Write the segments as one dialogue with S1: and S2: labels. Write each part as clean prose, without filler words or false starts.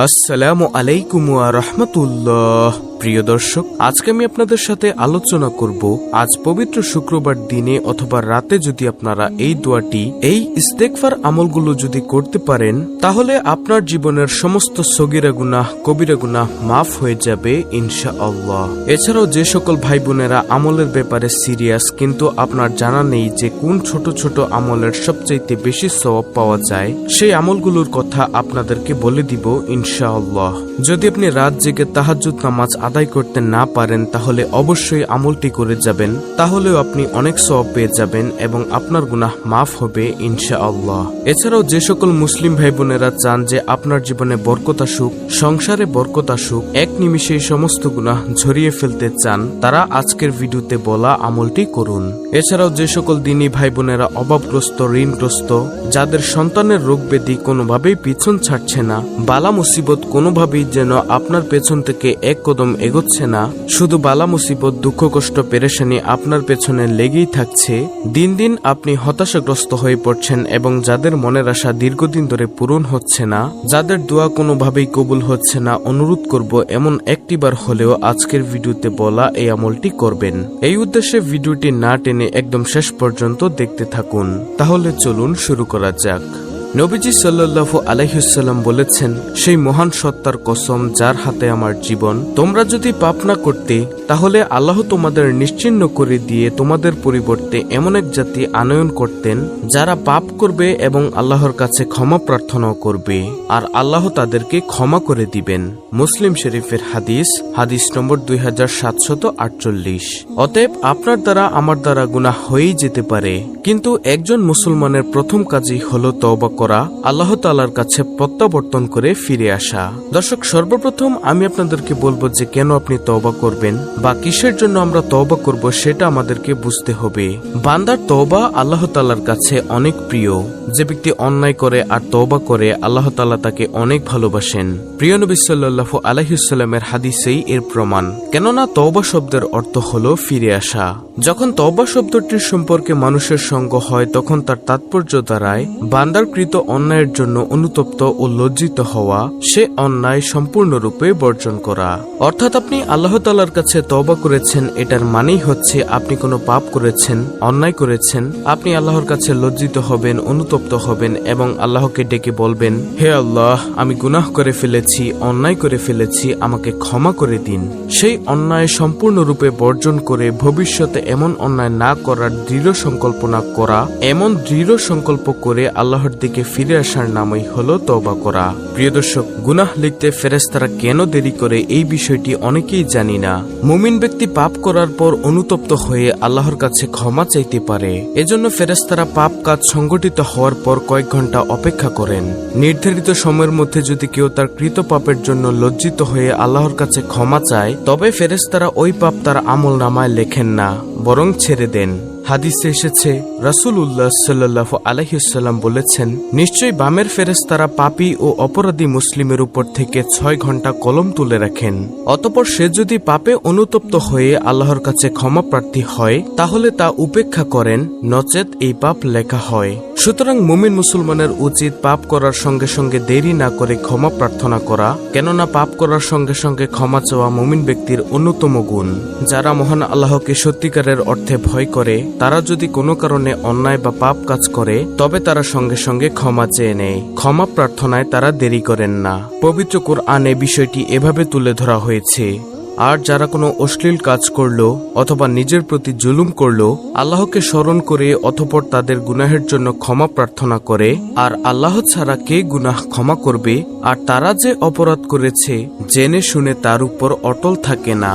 S1: আসসালামু আলাইকুম ওয়া রাহমাতুল্লাহ। প্রিয় দর্শক, আজকে আমি আপনাদের সাথে আলোচনা করব আজ পবিত্র শুক্রবার দিনে অথবা রাতে যদি আপনারা এই দোয়াটি, এই ইস্তেগফার আমলগুলো যদি করতে পারেন, তাহলে আপনার জীবনের সমস্ত সগীরা গুনাহ কবিরা গুনাহ মাফ হয়ে যাবে ইনশাআল্লাহ। এছাড়াও যে সকল ভাই বোনেরা আমলের ব্যাপারে সিরিয়াস কিন্তু আপনার জানা নেই যে কোন ছোট ছোট আমলের সবচাইতে বেশি সওয়াব পাওয়া যায়, সেই আমলগুলোর কথা আপনাদেরকে বলে দিব ইনশাআল্লাহ। যদি আপনি রাত জেগে তাহাজ্জুদ নামাজ আদায় করতে না পারেন তাহলে অবশ্যই আমলটি করে যাবেন, তাহলেও আপনি অনেক সওয়াব পেয়ে যাবেন এবং আপনার গুনাহ মাফ হবে ইনশাআল্লাহ। এছাড়াও যে সকল মুসলিম ভাই বোনেরা চান যে আপনার জীবনে বরকত আসুক, সংসারে বরকত আসুক, এক নিমিষেই সমস্ত গুনাহ ঝরিয়ে ফেলতে চান, তারা আজকের ভিডিওতে বলা আমলটি করুন। এছাড়াও যে সকল দিনী ভাই বোনেরা অভাবগ্রস্ত, ঋণগ্রস্ত, যাদের সন্তানের রোগ ব্যাধি কোনোভাবেই পিছন ছাড়ছে না, বালা মুসিবত কোনোভাবেই যেন আপনার পেছন থেকে এক কদম এগোচ্ছে না, শুধু বালা মুসিবত, দুঃখ কষ্ট, পেরেশানি আপনার পেছনে লেগেই থাকছে, দিন দিন আপনি হতাশাগ্রস্ত হয়ে পড়ছেন এবং যাদের মনের আশা দীর্ঘদিন ধরে পূরণ হচ্ছে না, যাদের দোয়া কোনোভাবেই কবুল হচ্ছে না, অনুরোধ করব এমন একটিবার হলেও আজকের ভিডিওতে বলা এই আমলটি করবেন। এই উদ্দেশ্যে ভিডিওটি না টেনে একদম শেষ পর্যন্ত দেখতে থাকুন। তাহলে চলুন শুরু করা যাক। নবীজি সাল্লাল্লাহু আলাইহি ওয়াসাল্লাম বলেছেন, সেই মহান সত্তার কসম যার হাতে আমার জীবন, তোমরা যদি পাপ না করতে তাহলে আল্লাহ তোমাদের নিশ্চিহ্ন করে দিয়ে তোমাদের পরিবর্তে এমন এক জাতি আনয়ন করতেন যারা পাপ করবে এবং আল্লাহর কাছে ক্ষমা প্রার্থনাও করবে, আর আল্লাহ তাদেরকে ক্ষমা করে দিবেন। মুসলিম শরীফের হাদিস নম্বর 2748। অতএব আপনার দ্বারা আমার দ্বারা গুনাহ হয়েই যেতে পারে, কিন্তু একজন মুসলমানের প্রথম কাজই হলো তওবা করা, আল্লাহ তাআলার কাছে প্রত্যাবর্তন করে ফিরে আসা। দর্শক, সর্বপ্রথম আমি আপনাদেরকে বলবো যে কেন আপনি তওবা করবেন বা কিসের জন্য আমরা তওবা করব সেটা আমাদেরকে বুঝতে হবে। বান্দার তওবা আল্লাহ তাআলার কাছে অনেক প্রিয়। যে ব্যক্তি অন্যায় করে আর তওবা করে, আল্লাহ তাআলা তাকে অনেক ভালোবাসেন। প্রিয় নবী সাল্লাল্লাহু আলাইহি ওয়াসাল্লামের হাদিসেই এর প্রমাণ। কেননা তওবা শব্দের অর্থ হলো ফিরে আসা। যখন তওবা শব্দটির সম্পর্কে মানুষের সঙ্গ হয় তখন তার তাৎপর্য দাঁড়ায় বান্দার কৃত অন্যায়ের জন্য অনুতপ্ত ও লজ্জিত হওয়া, সে অন্যায় সম্পূর্ণরূপে বর্জন করা। অর্থাৎ আপনি আল্লাহ তাআলার কাছে তওবা করেছেন, এটার মানেই হচ্ছে আপনি কোনো পাপ করেছেন, অন্যায় করেছেন, আপনি আল্লাহর কাছে লজ্জিত হবেন, অনুতপ্ত হবেন এবং আল্লাহকে ডেকে বলবেন, হে আল্লাহ, আমি গুনাহ করে ফেলেছি, অন্যায় করে ফেলেছি, আমাকে ক্ষমা করে দিন। সেই অন্যায় সম্পূর্ণরূপে বর্জন করে ভবিষ্যতে এমন অন্যায় না করার দৃঢ় সংকল্প না করা, এমন দৃঢ় সংকল্প করে আল্লাহর দিকে ফিরে আসার নামই হলো তওবা করা। প্রিয় দর্শক, গুনাহ লিখতে ফেরেশতারা কেন দেরি করে এই বিষয়টি অনেকেই জানি না। মুমিন ব্যক্তি পাপ করার পর অনুতপ্ত হয়ে আল্লাহর কাছে ক্ষমা চাইতে পারে, এজন্য ফেরেশতারা পাপ কাজ সংগঠিত হওয়ার পর কয়েক ঘন্টা অপেক্ষা করেন। নির্ধারিত সময়ের মধ্যে যদি কেউ তার কৃত পাপের জন্য লজ্জিত হয়ে আল্লাহর কাছে ক্ষমা চায়, তবে ফেরেশতারা ওই পাপ তার আমলনামায় লেখেন না, বরং ছেড়ে দেন। হাদিসে এসেছে, রাসূলুল্লাহ সাল্লাল্লাহু আলাইহি ওয়াসাল্লাম বলেছেন, নিশ্চয়ই বামের ফেরেশতারা পাপী ও অপরাধী মুসলিমের উপর থেকে 6 ঘন্টা কলম তুলে রাখেন। অতঃপর সে যদি পাপে অনুতপ্ত হয়ে আল্লাহর কাছে ক্ষমা প্রার্থী হয় তাহলে তা উপেক্ষা করেন, নচেত এই পাপ লেখা হয়। সুতরাং মুমিন মুসলমানের উচিত পাপ করার সঙ্গে সঙ্গে দেরি না করে ক্ষমা প্রার্থনা করা, কেননা পাপ করার সঙ্গে সঙ্গে ক্ষমা চাওয়া মুমিন ব্যক্তির অন্যতম গুণ। যারা মহান আল্লাহকে সত্যিকারের অর্থে ভয় করে, তারা যদি কোনো কারণে অন্যায় বা পাপ কাজ করে তবে তারা সঙ্গে সঙ্গে ক্ষমা চেয়ে নেয়, ক্ষমা প্রার্থনায় তারা দেরি করেন না। পবিত্র কোরআনে বিষয়টি এভাবে তুলে ধরা হয়েছে, আর যারা কোনো অশ্লীল কাজ করলো অথবা নিজের প্রতি জুলুম করলো, আল্লাহকে স্মরণ করে অতঃপর তাদের গুনাহের জন্য ক্ষমা প্রার্থনা করে, আর আল্লাহ ছাড়া কে গুনাহ ক্ষমা করবে, আর তারা যে অপরাধ করেছে জেনে শুনে তার উপর অটল থাকে না।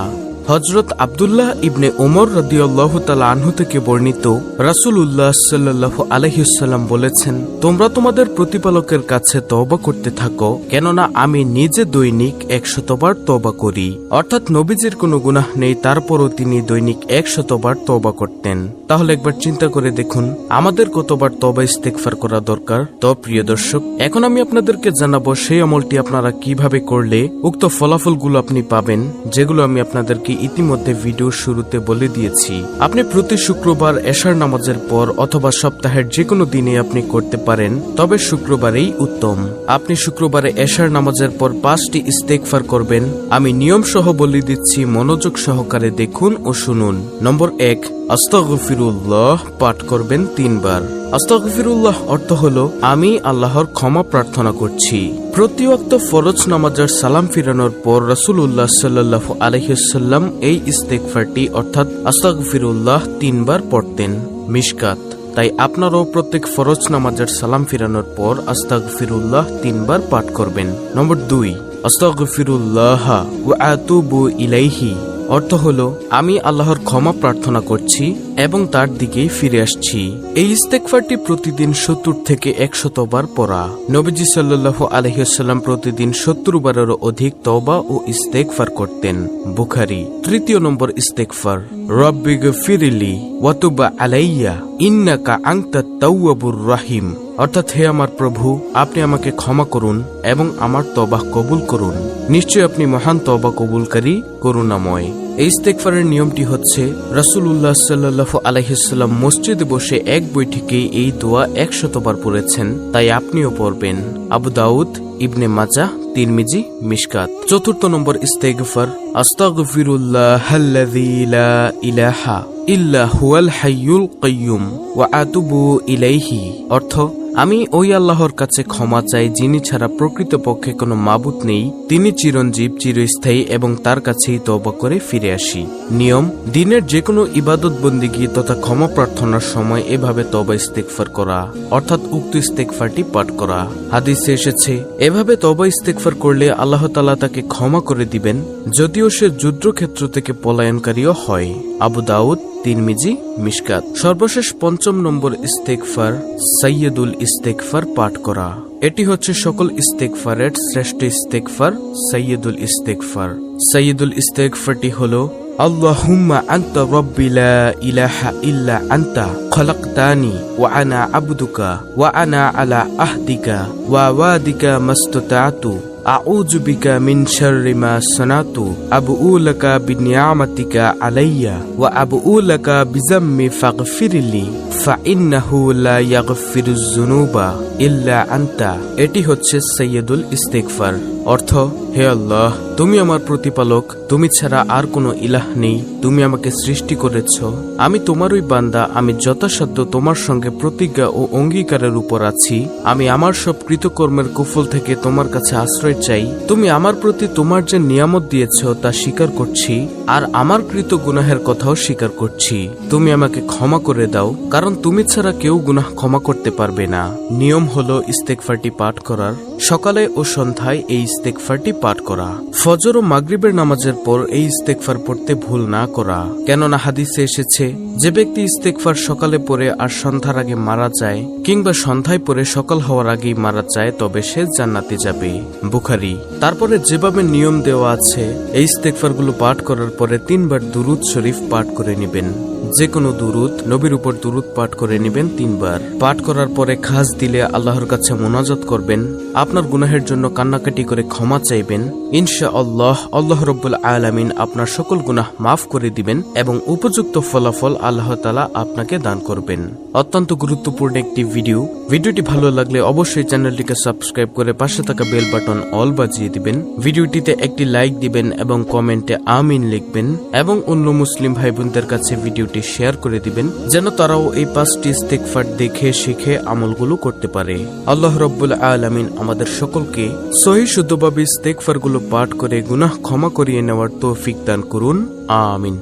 S1: হযরত আব্দুল্লাহ ইবনে ওমর রাদিয়াল্লাহু তাআলা আনহু থেকে বর্ণিত, রাসূলুল্লাহ সাল্লাল্লাহু আলাইহি ওয়াসাল্লাম বলেছেন, তোমরা তোমাদের প্রতিপালকের কাছে তওবা করতে থাকো, কেননা আমি নিজে দৈনিক 100 বার তওবা করি। অর্থাৎ নবীজির কোনো গুনাহ নেই, তারপরও তিনি দৈনিক 100 বার তওবা করতেন। তাহলে একবার চিন্তা করে দেখুন আমাদের কতবার তওবা ইস্তেগফার করা দরকার। তো প্রিয় দর্শক, এখন আমি আপনাদেরকে জানাবো সেই আমলটি আপনারা কিভাবে করলে উক্ত ফলাফলগুলো আপনি পাবেন, যেগুলো আমি আপনাদেরকে ইস্তেগফারটি ইতিমধ্যে ভিডিওর শুরুতে বলে দিয়েছি। আপনি প্রতি শুক্রবার এশার নামাজের পর অথবা সপ্তাহের যে কোনো দিনে আপনি করতে পারেন, তবে শুক্রবারেই উত্তম। আপনি শুক্রবারে এশার নামাজের পর 5টি ইস্তেগফার করবেন। আমি নিয়ম সহ বলে দিচ্ছি, মনোযোগ সহকারে দেখুন ও শুনুন। নম্বর 1, আস্তাগফিরুল্লাহ পাঠ করবেন 3 বার। আস্তাগফিরুল্লাহ অর্থ হলো আমি আল্লাহর ক্ষমা প্রার্থনা করছি। প্রতি ওয়াক্ত ফরজ নামাজের সালাম ফিরানোর পর রাসূলুল্লাহ সাল্লাল্লাহু আলাইহি ওয়াসাল্লাম এই ইস্তেগফারটি অর্থাৎ আস্তাগফিরুল্লাহ 3 বার পড়তেন। মিশকাত। তাই আপনারাও প্রত্যেক ফরজ নামাজের সালাম ফিরানোর পর আস্তাগফিরুল্লাহ 3 বার পাঠ করবেন। নম্বর 2, আস্তাগফিরুল্লাহ ওয়া আতুবু ইলাইহি অর্থ হলো আমি আল্লাহর ক্ষমা প্রার্থনা করছি এবং তার দিকেই ফিরে আসছি। এই ইস্তেগফারটি প্রতিদিন 70 থেকে 100 বার পড়া। নবীজি সাল্লাল্লাহু আলাইহি ওয়াসাল্লাম প্রতিদিন 70 বারেরও অধিক তওবা ও ইস্তেগফার করতেন। বুখারী। তৃতীয় নম্বর ইস্তেগফার, রব্বিগফিরলি ওয়া তুব আলাইয়া ইন্নাকা আনতাত তাওয়াবুর রহিম অর্থাৎ হে আমার প্রভু, আপনি আমাকে ক্ষমা করুন এবং আমার তওবা কবুল করুন। নিশ্চয় আপনি মহান তওবা কবুলকারী, করুণাময়। এই ইস্তেগফারের নিয়মটি হচ্ছে, রাসূলুল্লাহ সাল্লাল্লাহু আলাইহি ওয়াসাল্লাম মসজিদে বসে এক বৈঠকে এই দোয়া 100 বার পড়েছেন, তাই আপনিও পড়বেন। আবু দাউদ, ইবনে মাজাহ, তিরমিজি, মিশকাত। চতুর্থ নম্বর ইস্তেগফার, আস্তাগফিরুল্লাহাল্লাযী লা ইলাহা ইল্লা হুয়াল হাইয়ুল কাইয়্যুম ওয়া আতুবু ইলাইহি অর্থ আমি ওই আল্লাহর কাছে ক্ষমা চাই যিনি ছাড়া প্রকৃতপক্ষে কোনো মাবুদ নেই, তিনি চিরঞ্জীব, চিরস্থায়ী এবং তার কাছেই তওবা করে ফিরে আসি। নিয়ম, দিনের যে কোনো ইবাদত বন্দেগী তথা ক্ষমা প্রার্থনার সময় এভাবে তওবা ইস্তেগফার করা অর্থাৎ উক্ত ইস্তেগফারটি পাঠ করা। হাদিসে এসেছে এভাবে তওবা ইস্তেগফার করলে আল্লাহ তাআলা তাকে ক্ষমা করে দিবেন, যদিও সে যুদ্ধক্ষেত্র থেকে পলায়নকারীও হয়। আবু দাউদ, তিরমিজি, মিশকাত। সর্বশেষ 5ম নম্বর ইস্তেগফার, সাইয়্যিদুল ইস্তেগফার পাঠ করা। এটি হচ্ছে সকল ইস্তেগফারের শ্রেষ্ঠ ইস্তেগফার, সাইয়্যিদুল ইস্তেগফার। সাইয়্যিদুল ইস্তেগফারটি হলো আল্লাহুম্মা আনতা রাব্বি লা ইলাহা ইল্লা আনতা খলাকতানি ওয়া আনা আবদুকা ওয়া আনা আলা আহদিকা ওয়া ওয়াদিকা মাসতাতু আউযু বিকা মিন শাররি মা সানাতু আবউ লাকা বিনিআমাতিকা আলাইয়া ওয়া আবউ লাকা বিযাম্মি ফাগফিরলি ফাইন্নাহু লা ইয়াগফিরুয যুনুবা ইল্লা আনতা। এটি হচ্ছে সাইয়্যিদুল ইস্তেগফার। অর্থ, হে আল্লাহ, তুমি আমার প্রতিপালক, তুমি ছাড়া আর কোনো ইলাহ নেই, তুমি আমাকে সৃষ্টি করেছ, আমি তোমারই বান্দা, আমি যথাসাধ্য তোমার সঙ্গে প্রতিজ্ঞা ও অঙ্গীকারের উপর আছি, আমি আমার সব কৃতকর্মের কুফল থেকে তোমার কাছে আশ্রয় চাই, তুমি আমার প্রতি তোমার যে নিয়ামত দিয়েছ তা স্বীকার করছি, আর আমার কৃত গুনাহের কথাও স্বীকার করছি, তুমি আমাকে ক্ষমা করে দাও, কারণ তুমি ছাড়া কেউ গুনাহ ক্ষমা করতে পারবে না। নিয়ম হলো ইস্তেগফারটি পাঠ করার সকালে ও সন্ধ্যায় এই ইস্তেগফারটি পাঠ করা। ফজর ও মাগরিবের নামাজের পর এই ইস্তেগফার পড়তে ভুল না করা, কেননা হাদিসে এসেছে যে ব্যক্তি ইস্তেগফার সকালে পড়ে আর সন্ধ্যার আগে মারা যায় কিংবা সন্ধ্যায় পড়ে সকাল হওয়ার আগেই মারা যায় তবে সে জান্নাতে যাবে। বুখারী। তারপরে যেভাবে নিয়ম দেওয়া আছে এই ইস্তেগফারগুলো পাঠ করার পরে 3 বার দুরুদ শরীফ পাঠ করে নেবেন। যে কোনো দুরুদ, নবীর উপর দুরুদ পাঠ করে নেবেন 3 বার। পাঠ করার পরে খাস দিলে আল্লাহর কাছে মুনাজাত করবেন, আপনার গুনাহের জন্য কান্নাকাটি করে ক্ষমা চাইবেন। ইনশাআল্লাহ আল্লাহ রাব্বুল আলামিন আপনার সকল গুনাহ মাফ করে দিবেন এবং উপযুক্ত ফলাফল আল্লাহ তাআলা আপনাকে দান করবেন। অত্যন্ত গুরুত্বপূর্ণ একটি ভিডিওটি ভালো লাগলে অবশ্যই চ্যানেলটিকে সাবস্ক্রাইব করে পাশে থাকা বেল বাটন অল বাজিয়ে দিবেন। ভিডিওটিতে একটি লাইক দিবেন এবং কমেন্টে আমিন লিখবেন এবং অন্য মুসলিম ভাই বোনদের কাছে ভিডিওটি শেয়ার করে দিবেন যেন তারাও এই 5টি ইস্তেগফার দেখে শিখে আমলগুলো করতে পারে। আল্লাহ রাব্বুল আলামিন আমাদের সকলকে সহিহ শুদ্ধভাবে ইস্তেগফারগুলো পাঠ করে গুনাহ ক্ষমা করিয়ে নেওয়ার তৌফিক দান করুন। আমিন।